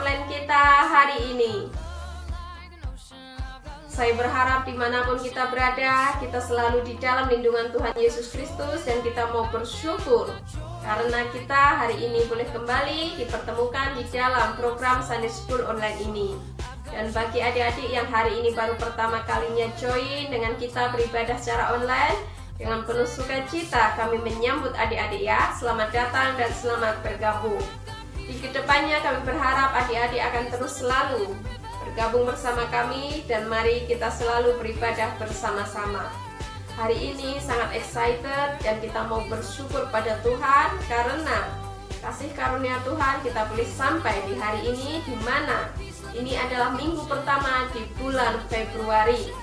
online kita hari ini. Saya berharap dimanapun kita berada, kita selalu di dalam lindungan Tuhan Yesus Kristus, dan kita mau bersyukur karena kita hari ini boleh kembali dipertemukan di dalam program Sunday School online ini. Dan bagi adik-adik yang hari ini baru pertama kalinya join dengan kita beribadah secara online, dengan penuh sukacita kami menyambut adik-adik ya. Selamat datang dan selamat bergabung. Di kedepannya kami berharap adik-adik akan terus selalu bergabung bersama kami, dan mari kita selalu beribadah bersama-sama. Hari ini sangat excited dan kita mau bersyukur pada Tuhan karena kasih karunia Tuhan kita boleh sampai di hari ini, di mana ini adalah minggu pertama di bulan Februari.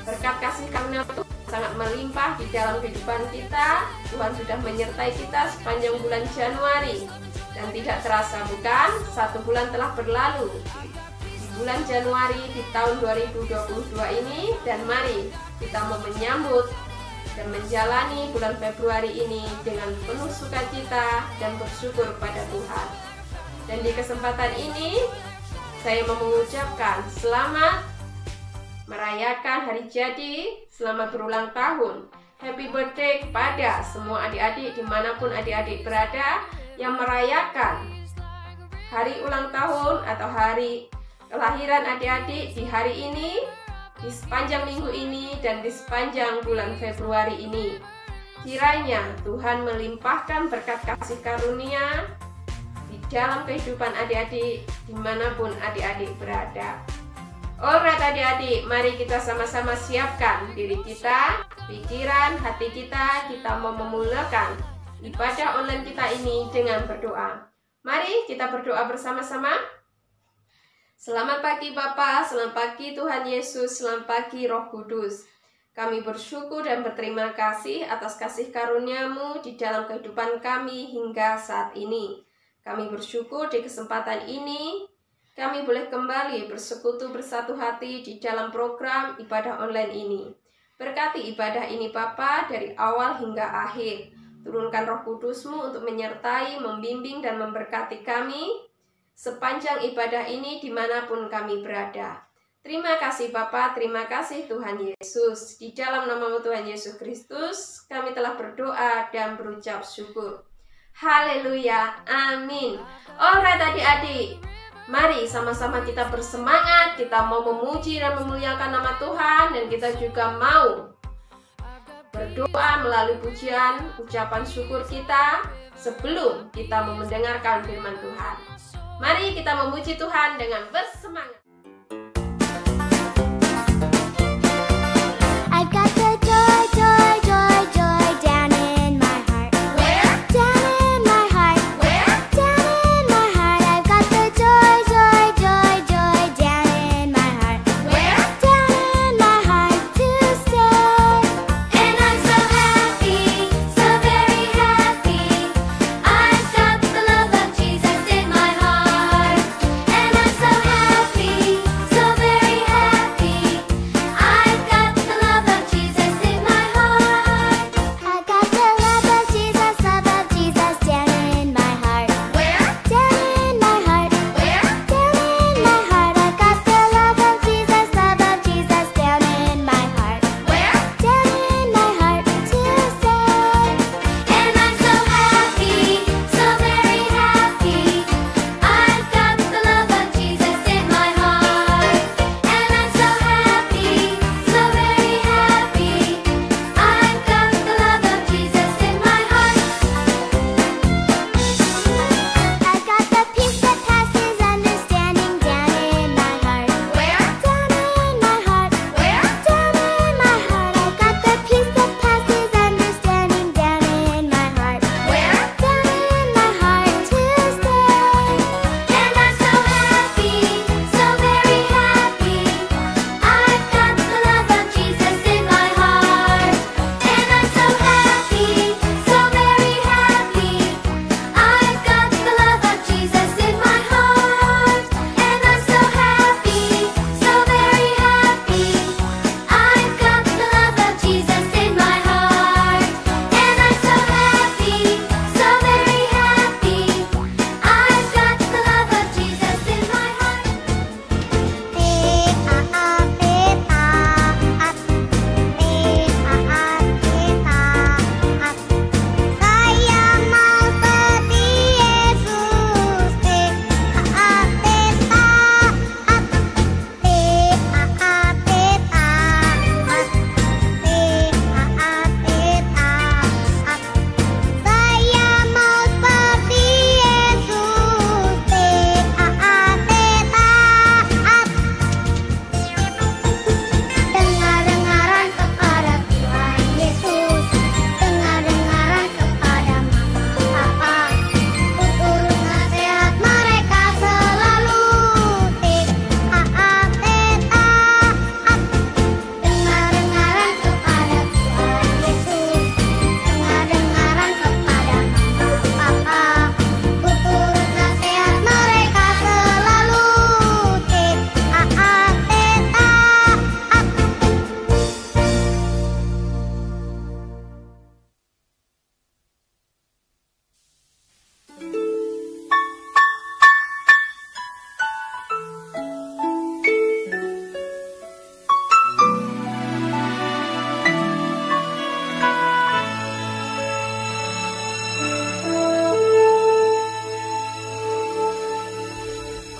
Berkat kasih karunia Tuhan sangat melimpah di dalam kehidupan kita. Tuhan sudah menyertai kita sepanjang bulan Januari, dan tidak terasa bukan, 1 bulan telah berlalu di bulan Januari di tahun 2022 ini. Dan mari kita mau menyambut dan menjalani bulan Februari ini dengan penuh sukacita dan bersyukur pada Tuhan. Dan di kesempatan ini saya mau mengucapkan selamat merayakan hari jadi, selamat berulang tahun, happy birthday kepada semua adik-adik dimanapun adik-adik berada yang merayakan hari ulang tahun atau hari kelahiran adik-adik di hari ini, di sepanjang minggu ini, dan di sepanjang bulan Februari ini. Kiranya Tuhan melimpahkan berkat kasih karunia di dalam kehidupan adik-adik dimanapun adik-adik berada. Alright adik-adik, mari kita sama-sama siapkan diri kita, pikiran, hati kita. Kita mau memulakan ibadah online kita ini dengan berdoa. Mari kita berdoa bersama-sama. Selamat pagi Bapa, selamat pagi Tuhan Yesus, selamat pagi Roh Kudus. Kami bersyukur dan berterima kasih atas kasih karunia-Mu di dalam kehidupan kami hingga saat ini. Kami bersyukur di kesempatan ini kami boleh kembali bersekutu bersatu hati di dalam program ibadah online ini. Berkati ibadah ini Bapa dari awal hingga akhir. Turunkan Roh Kudus-Mu untuk menyertai, membimbing, dan memberkati kami sepanjang ibadah ini dimanapun kami berada. Terima kasih Bapa, terima kasih Tuhan Yesus. Di dalam nama-Mu Tuhan Yesus Kristus kami telah berdoa dan berucap syukur. Haleluya, amin. Alright adik-adik, mari sama-sama kita bersemangat. Kita mau memuji dan memuliakan nama Tuhan, dan kita juga mau berdoa melalui pujian, ucapan syukur kita sebelum kita mau mendengarkan firman Tuhan. Mari kita memuji Tuhan dengan bersemangat. I've got the joy, joy, joy, joy down in my heart. Where? Down in my heart. Where? Down in my heart. I've got the joy, joy, joy, joy down in my heart. Where? Down in my heart to stay. And I'm so happy, so very happy. I've got the love of Jesus in my heart. And I'm so happy,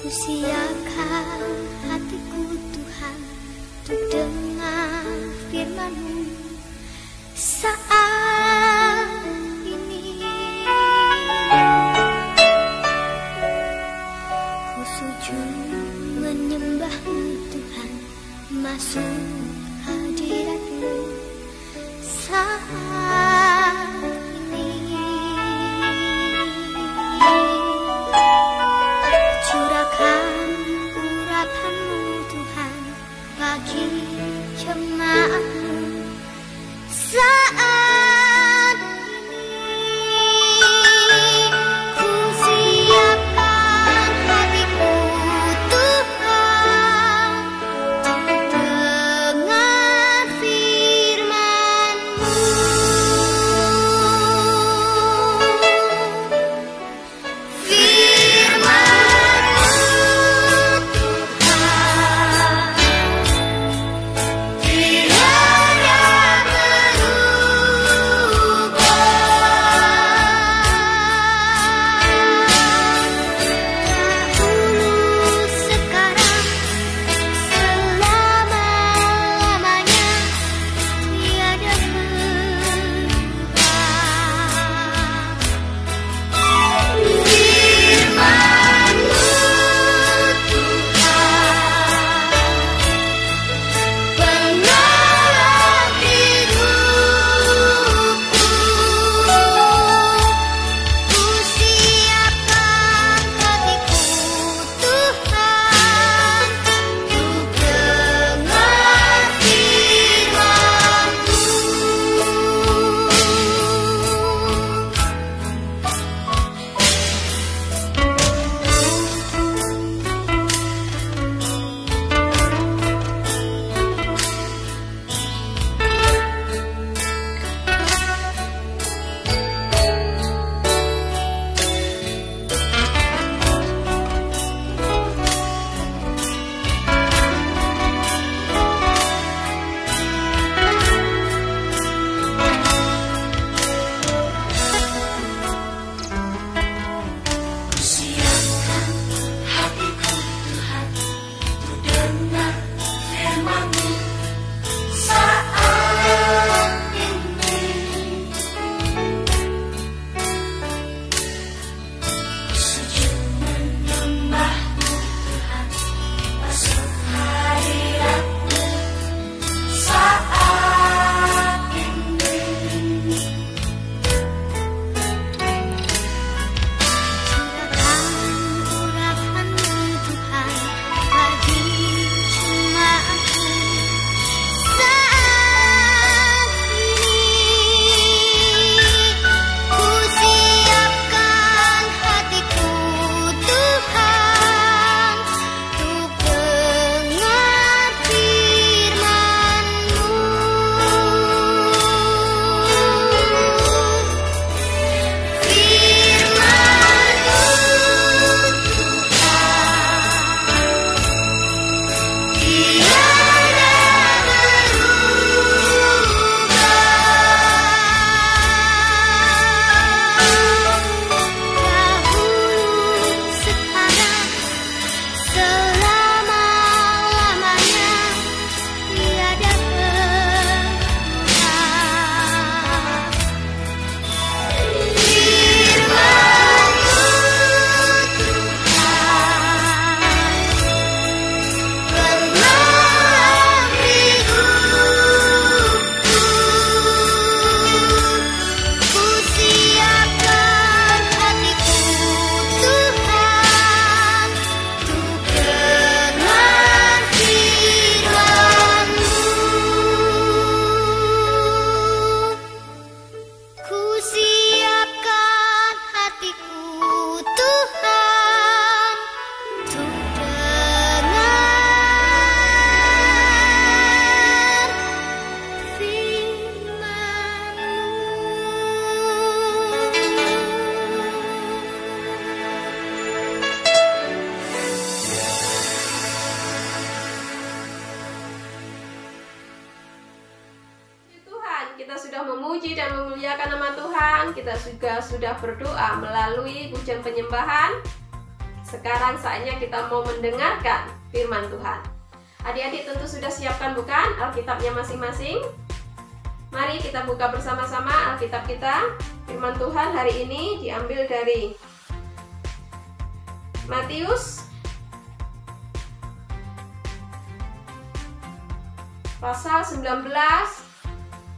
Siapkan hatiku Tuhan untuk dengar firman-Mu saat ini. Ku sujud menyembah-Mu Tuhan, masuk hadirat-Mu saat ini. Curahkan urapan-Mu Tuhan bagi jemaat-Mu saat ini. Ku siapkan hatiku Tuhan untuk dengar firman-Mu. memuji dan memuliakan nama Tuhan. Kita juga sudah berdoa melalui pujian penyembahan. sekarang saatnya kita mau mendengarkan firman Tuhan. Adik-adik tentu sudah siapkan bukan Alkitabnya masing-masing? Mari kita buka bersama-sama Alkitab kita. Firman Tuhan hari ini diambil dari Matius pasal 19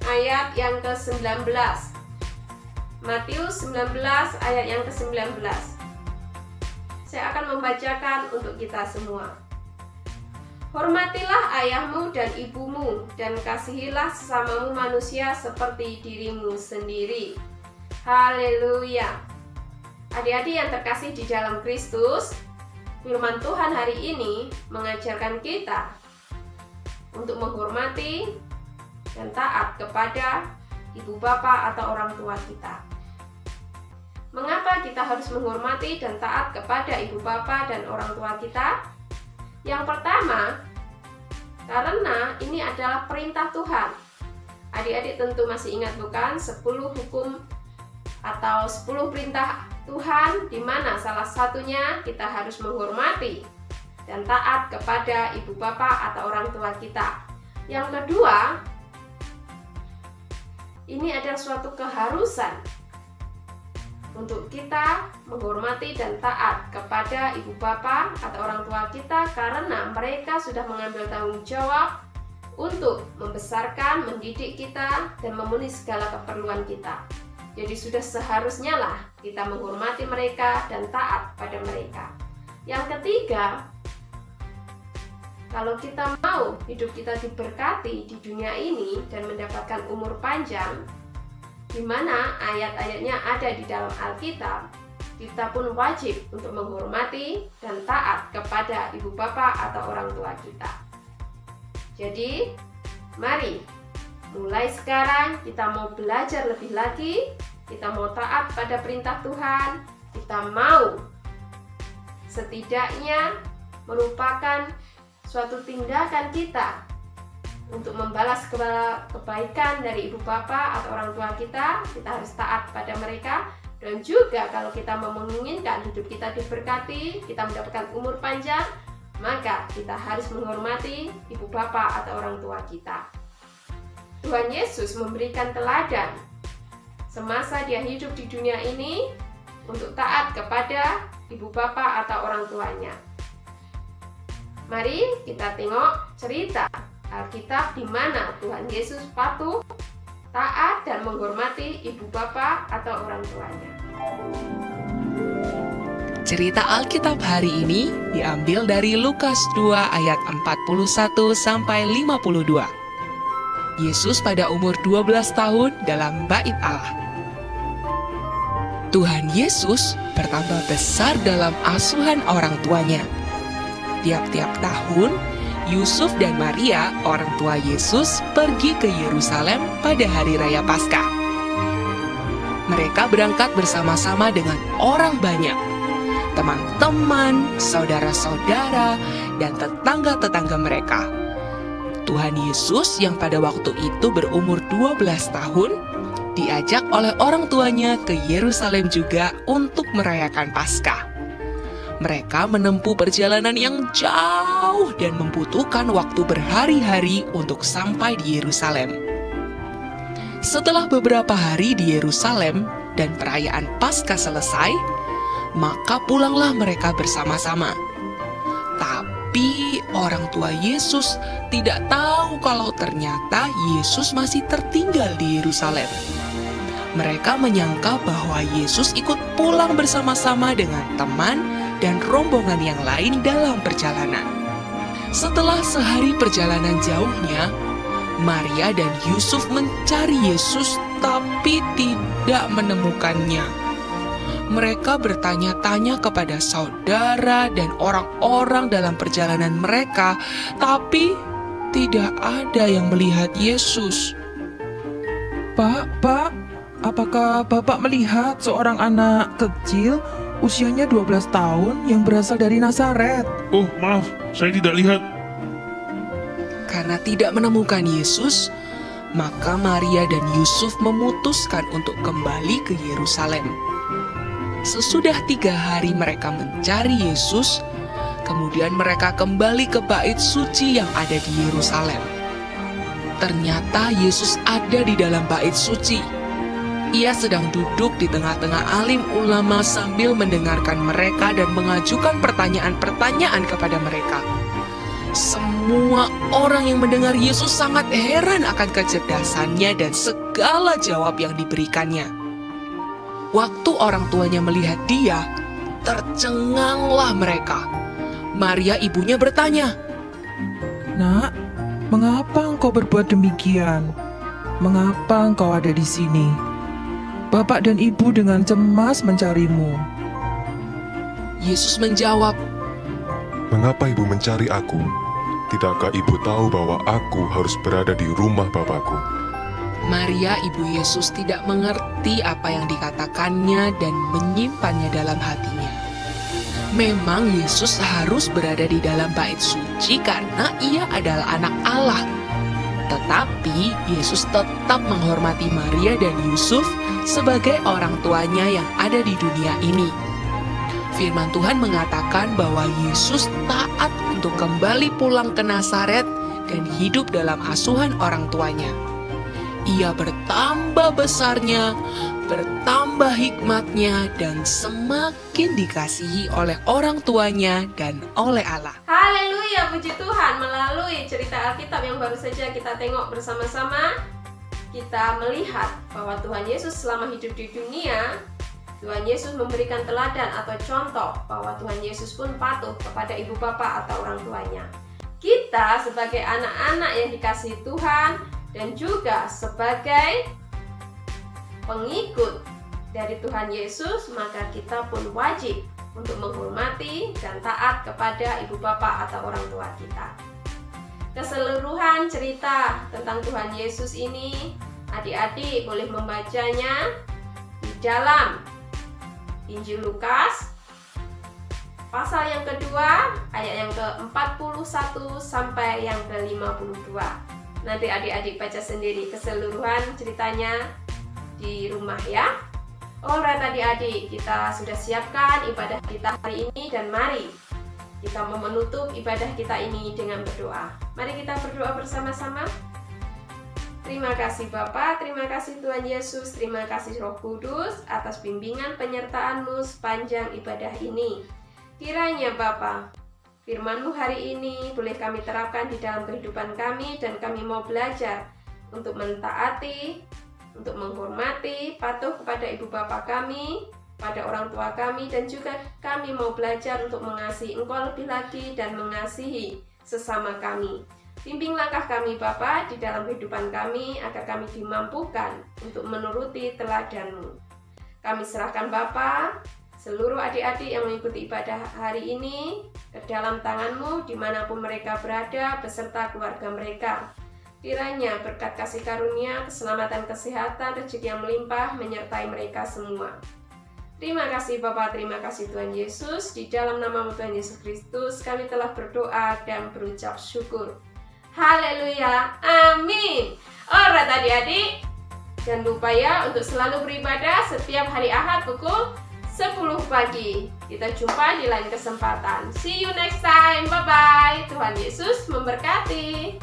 ayat yang ke-19. Matius 19 ayat yang ke-19. Saya akan membacakan untuk kita semua. Hormatilah ayahmu dan ibumu, dan kasihilah sesamamu manusia seperti dirimu sendiri. Haleluya. Adik-adik yang terkasih di dalam Kristus, firman Tuhan hari ini mengajarkan kita untuk menghormati dan taat kepada ibu bapa atau orang tua kita. Mengapa kita harus menghormati dan taat kepada ibu bapa dan orang tua kita? Yang pertama, karena ini adalah perintah Tuhan. Adik-adik tentu masih ingat bukan 10 hukum atau 10 perintah Tuhan, di mana salah satunya kita harus menghormati dan taat kepada ibu bapa atau orang tua kita. Yang kedua, ini adalah suatu keharusan untuk kita menghormati dan taat kepada ibu bapa atau orang tua kita, karena mereka sudah mengambil tanggung jawab untuk membesarkan, mendidik kita, dan memenuhi segala keperluan kita. Jadi sudah seharusnya lah kita menghormati mereka dan taat pada mereka. Yang ketiga, kalau kita mau hidup kita diberkati di dunia ini dan mendapatkan umur panjang, di mana ayat-ayatnya ada di dalam Alkitab, kita pun wajib untuk menghormati dan taat kepada ibu bapa atau orang tua kita. Jadi, mari mulai sekarang kita mau belajar lebih lagi, kita mau taat pada perintah Tuhan, kita mau setidaknya merupakan suatu tindakan kita untuk membalas kebaikan dari ibu bapa atau orang tua kita harus taat pada mereka. Dan juga kalau kita menginginkan hidup kita diberkati, kita mendapatkan umur panjang, maka kita harus menghormati ibu bapa atau orang tua kita. Tuhan Yesus memberikan teladan semasa dia hidup di dunia ini untuk taat kepada ibu bapa atau orang tuanya. Mari kita tengok cerita Alkitab di mana Tuhan Yesus patuh, taat, dan menghormati ibu bapa atau orang tuanya. Cerita Alkitab hari ini diambil dari Lukas 2 ayat 41 sampai 52. Yesus pada umur 12 tahun dalam bait Allah. Tuhan Yesus bertambah besar dalam asuhan orang tuanya. Tiap-tiap tahun, Yusuf dan Maria, orang tua Yesus, pergi ke Yerusalem pada hari raya Paskah. Mereka berangkat bersama-sama dengan orang banyak, teman-teman, saudara-saudara, dan tetangga-tetangga mereka. Tuhan Yesus yang pada waktu itu berumur 12 tahun, diajak oleh orang tuanya ke Yerusalem juga untuk merayakan Paskah. Mereka menempuh perjalanan yang jauh dan membutuhkan waktu berhari-hari untuk sampai di Yerusalem. Setelah beberapa hari di Yerusalem dan perayaan Paskah selesai, maka pulanglah mereka bersama-sama. Tapi orang tua Yesus tidak tahu kalau ternyata Yesus masih tertinggal di Yerusalem. Mereka menyangka bahwa Yesus ikut pulang bersama-sama dengan teman dan rombongan yang lain dalam perjalanan. Setelah sehari perjalanan jauhnya, Maria dan Yusuf mencari Yesus tapi tidak menemukannya. Mereka bertanya-tanya kepada saudara dan orang-orang dalam perjalanan mereka, tapi tidak ada yang melihat Yesus. Pak, apakah Bapak melihat seorang anak kecil usianya 12 tahun yang berasal dari Nazaret? Oh, maaf, saya tidak lihat. Karena tidak menemukan Yesus, maka Maria dan Yusuf memutuskan untuk kembali ke Yerusalem. Sesudah 3 hari mereka mencari Yesus, kemudian mereka kembali ke bait suci yang ada di Yerusalem. Ternyata Yesus ada di dalam bait suci. Ia sedang duduk di tengah-tengah alim ulama sambil mendengarkan mereka dan mengajukan pertanyaan-pertanyaan kepada mereka. Semua orang yang mendengar Yesus sangat heran akan kecerdasannya dan segala jawab yang diberikannya. Waktu orang tuanya melihat dia, tercenganglah mereka. Maria ibunya bertanya, Nak, mengapa engkau berbuat demikian? Mengapa engkau ada di sini? Bapak dan ibu dengan cemas mencarimu. Yesus menjawab, Mengapa ibu mencari aku? Tidakkah ibu tahu bahwa aku harus berada di rumah Bapakku? Maria ibu Yesus tidak mengerti apa yang dikatakannya dan menyimpannya dalam hatinya. Memang Yesus harus berada di dalam bait suci karena ia adalah anak Allah. Tetapi Yesus tetap menghormati Maria dan Yusuf sebagai orang tuanya yang ada di dunia ini. Firman Tuhan mengatakan bahwa Yesus taat untuk kembali pulang ke Nazaret dan hidup dalam asuhan orang tuanya. Ia bertambah besarnya, bertambah hikmatnya, dan semakin dikasihi oleh orang tuanya dan oleh Allah. Haleluya, puji Tuhan. Melalui cerita Alkitab yang baru saja kita tengok bersama-sama, kita melihat bahwa Tuhan Yesus selama hidup di dunia, Tuhan Yesus memberikan teladan atau contoh bahwa Tuhan Yesus pun patuh kepada ibu bapa atau orang tuanya. Kita sebagai anak-anak yang dikasihi Tuhan dan juga sebagai pengikut dari Tuhan Yesus, maka kita pun wajib untuk menghormati dan taat kepada ibu bapa atau orang tua kita. Keseluruhan cerita tentang Tuhan Yesus ini, adik-adik boleh membacanya di dalam Injil Lukas pasal yang kedua, ayat yang ke-41 sampai yang ke-52. Nanti adik-adik baca sendiri keseluruhan ceritanya di rumah ya. Alright adik-adik, kita sudah siapkan ibadah kita hari ini dan mari kita mau menutup ibadah kita ini dengan berdoa. Mari kita berdoa bersama-sama. Terima kasih Bapa, terima kasih Tuhan Yesus, terima kasih Roh Kudus atas bimbingan penyertaan-Mu sepanjang ibadah ini. Kiranya Bapa, firman-Mu hari ini boleh kami terapkan di dalam kehidupan kami dan kami mau belajar untuk mentaati, untuk menghormati, patuh kepada ibu bapa kami, pada orang tua kami, dan juga kami mau belajar untuk mengasihi Engkau lebih lagi dan mengasihi sesama kami. Bimbing langkah kami Bapa di dalam kehidupan kami agar kami dimampukan untuk menuruti teladan-Mu. Kami serahkan Bapa seluruh adik-adik yang mengikuti ibadah hari ini ke dalam tangan-Mu dimanapun mereka berada beserta keluarga mereka. Kiranya berkat kasih karunia, keselamatan, kesehatan, rezeki yang melimpah menyertai mereka semua. Terima kasih Bapa, terima kasih Tuhan Yesus. Di dalam nama Tuhan Yesus Kristus kami telah berdoa dan berucap syukur. Haleluya, amin. Alright adik-adik, jangan lupa ya untuk selalu beribadah setiap hari Ahad pukul 10 pagi. Kita jumpa di lain kesempatan. See you next time, bye-bye. Tuhan Yesus memberkati.